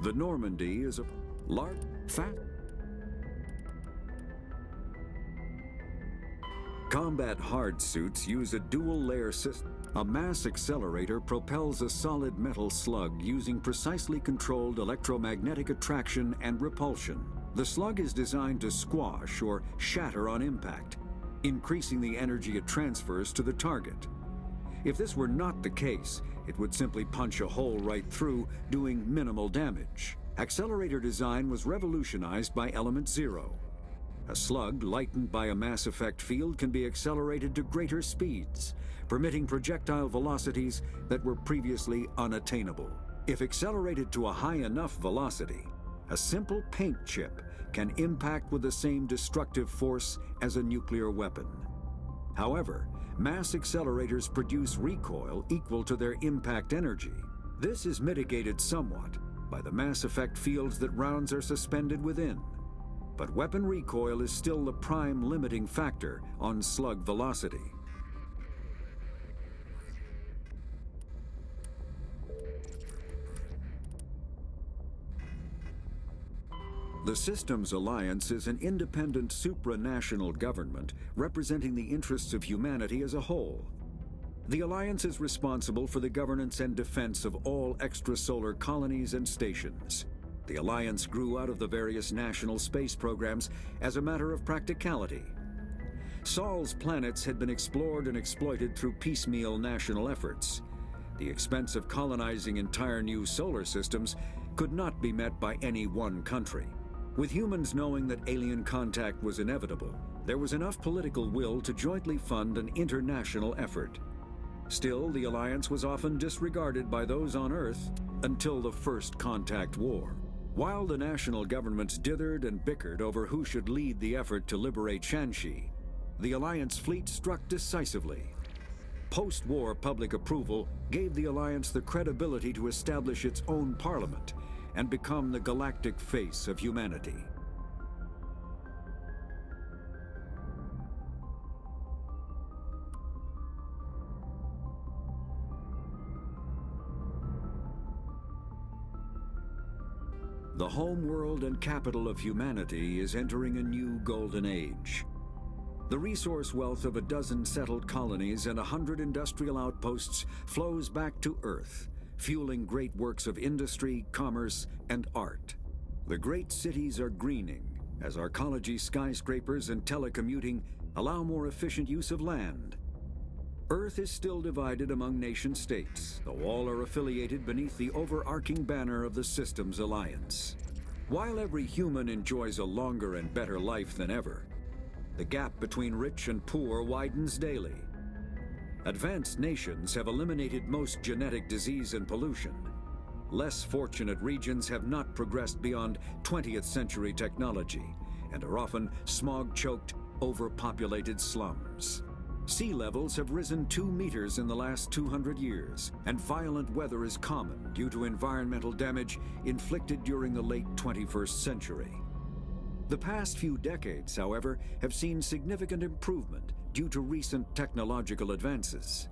The Normandy is a large, fat combat hard suits use a dual-layer system. A mass accelerator propels a solid metal slug using precisely controlled electromagnetic attraction and repulsion. The slug is designed to squash or shatter on impact, increasing the energy it transfers to the target. If this were not the case, it would simply punch a hole right through, doing minimal damage. Accelerator design was revolutionized by Element Zero. A slug lightened by a mass effect field can be accelerated to greater speeds, permitting projectile velocities that were previously unattainable. If accelerated to a high enough velocity, a simple paint chip can impact with the same destructive force as a nuclear weapon. However, mass accelerators produce recoil equal to their impact energy. This is mitigated somewhat by the mass effect fields that rounds are suspended within. But weapon recoil is still the prime limiting factor on slug velocity. The Systems Alliance is an independent supranational government representing the interests of humanity as a whole. The Alliance is responsible for the governance and defense of all extrasolar colonies and stations. The Alliance grew out of the various national space programs as a matter of practicality. Sol's planets had been explored and exploited through piecemeal national efforts. The expense of colonizing entire new solar systems could not be met by any one country. With humans knowing that alien contact was inevitable, there was enough political will to jointly fund an international effort. Still, the Alliance was often disregarded by those on Earth until the First Contact War. While the national governments dithered and bickered over who should lead the effort to liberate Shanxi, the Alliance fleet struck decisively. Post-war public approval gave the Alliance the credibility to establish its own parliament and become the galactic face of humanity. The home world and capital of humanity is entering a new golden age. The resource wealth of a dozen settled colonies and 100 industrial outposts flows back to Earth, fueling great works of industry, commerce, and art. The great cities are greening as arcology skyscrapers and telecommuting allow more efficient use of land. Earth is still divided among nation-states, though all are affiliated beneath the overarching banner of the Systems Alliance. While every human enjoys a longer and better life than ever, the gap between rich and poor widens daily. Advanced nations have eliminated most genetic disease and pollution. Less fortunate regions have not progressed beyond 20th century technology and are often smog-choked, overpopulated slums. Sea levels have risen 2 meters in the last 200 years, and violent weather is common due to environmental damage inflicted during the late 21st century. The past few decades, however, have seen significant improvement due to recent technological advances.